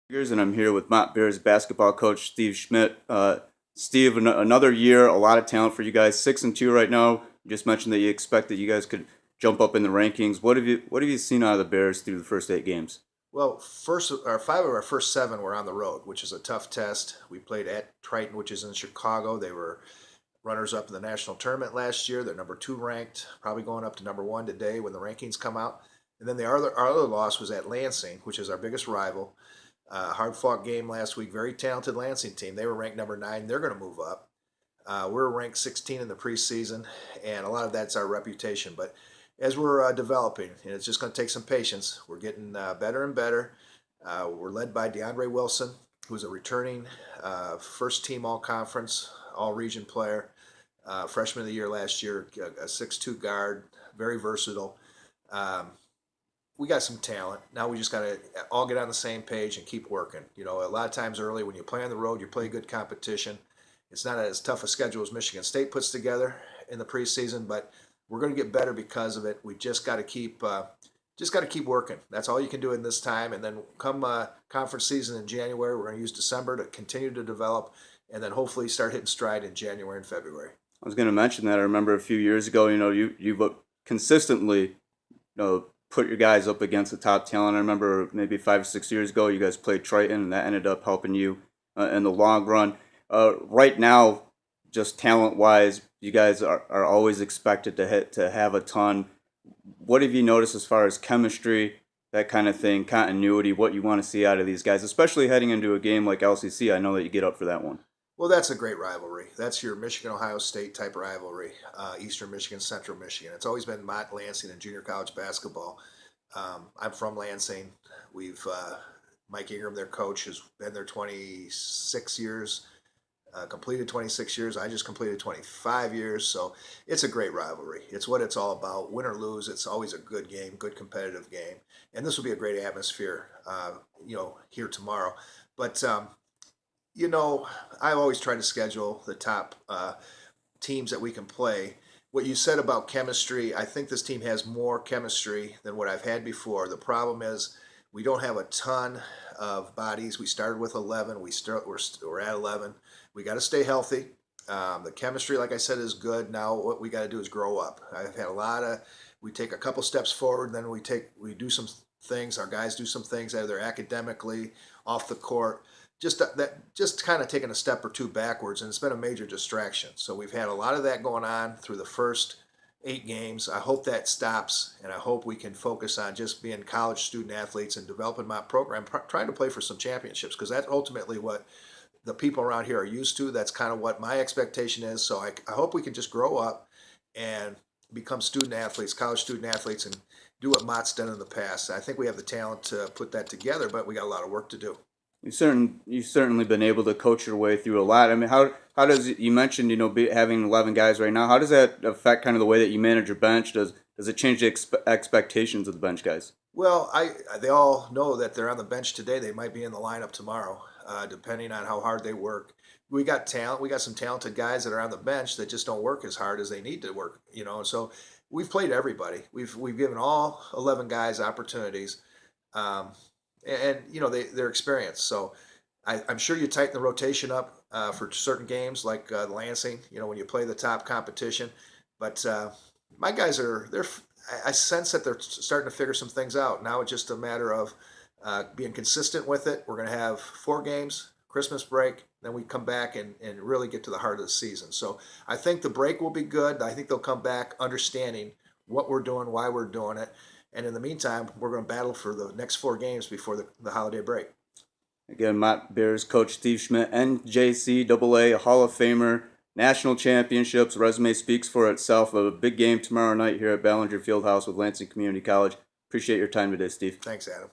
And I'm here with Mott Bears Basketball coach Steve Schmidt. Steve, another year, a lot of talent for you guys. 6-2 right now. You just mentioned that you expect that you guys could jump up in the rankings. What have you seen out of the Bears through the first 8 games? Well, first, our 5 of our first 7 were on the road, which is a tough test. We played at Triton, which is in Chicago. They were runners-up in the national tournament last year. They're number 2 ranked, probably going up to number 1 today when the rankings come out. And then our other loss was at Lansing, which is our biggest rival. Hard-fought game last week. Very talented Lansing team. They were ranked number 9. They're going to move up. We're ranked 16 in the preseason, and a lot of that's our reputation. But as we're developing, and it's just going to take some patience, we're getting better and better. We're led by DeAndre Wilson, who's a returning first-team all-conference, all-region player, freshman of the year last year, a 6'2 guard, very versatile. We got some talent. Now we just got to all get on the same page and keep working. You know, a lot of times early when you play on the road, you play good competition. It's not as tough a schedule as Michigan State puts together in the preseason, but we're going to get better because of it. We just got to keep working. That's all you can do in this time. And then come conference season in January, we're going to use December to continue to develop, and then hopefully start hitting stride in January and February. I was going to mention that. I remember a few years ago, you've consistently, put your guys up against the top talent. I remember maybe 5 or 6 years ago, you guys played Triton, and that ended up helping you in the long run. Right now, just talent-wise, you guys are always expected to have a ton. What have you noticed as far as chemistry, that kind of thing, continuity, what you want to see out of these guys, especially heading into a game like LCC? I know that you get up for that one. Well, that's a great rivalry. That's your Michigan-Ohio State type rivalry, Eastern Michigan, Central Michigan. It's always been Mott, Lansing, and junior college basketball. I'm from Lansing. Mike Ingram, their coach, has been there 26 years, completed 26 years. I just completed 25 years. So it's a great rivalry. It's what it's all about. Win or lose, it's always a good game, good competitive game. And this will be a great atmosphere, here tomorrow. But I always try to schedule the top teams that we can play. What you said about chemistry, I think this team has more chemistry than what I've had before. The problem is we don't have a ton of bodies. We started with 11. We're at 11. We got to stay healthy. The chemistry, like I said, is good. Now what we got to do is grow up. I've had we take a couple steps forward, then we do some things. Our guys do some things either academically, off the court. Just kind of taking a step or two backwards, and it's been a major distraction. So we've had a lot of that going on through the first 8 games. I hope that stops, and I hope we can focus on just being college student athletes and developing my program, trying to play for some championships, because that's ultimately what the people around here are used to. That's kind of what my expectation is. So I hope we can just grow up and become student athletes, college student athletes, and do what Mott's done in the past. I think we have the talent to put that together, but we got a lot of work to do. You've certainly been able to coach your way through a lot. I mean, how does you mentioned having 11 guys right now? How does that affect kind of the way that you manage your bench? Does it change the expectations of the bench guys? Well, they all know that they're on the bench today. They might be in the lineup tomorrow, depending on how hard they work. We got talent. We got some talented guys that are on the bench that just don't work as hard as they need to work. So we've played everybody. We've given all 11 guys opportunities. They're experienced. So I'm sure you tighten the rotation up for certain games like Lansing, when you play the top competition. But my guys I sense that they're starting to figure some things out. Now it's just a matter of being consistent with it. We're going to have 4 games, Christmas break, then we come back and really get to the heart of the season. So I think the break will be good. I think they'll come back understanding what we're doing, why we're doing it. And in the meantime, we're going to battle for the next 4 games before the holiday break. Again, Mott Bears coach Steve Schmidt, NJCAA Hall of Famer, national championships, resume speaks for itself. A big game tomorrow night here at Ballinger Fieldhouse with Lansing Community College. Appreciate your time today, Steve. Thanks, Adam.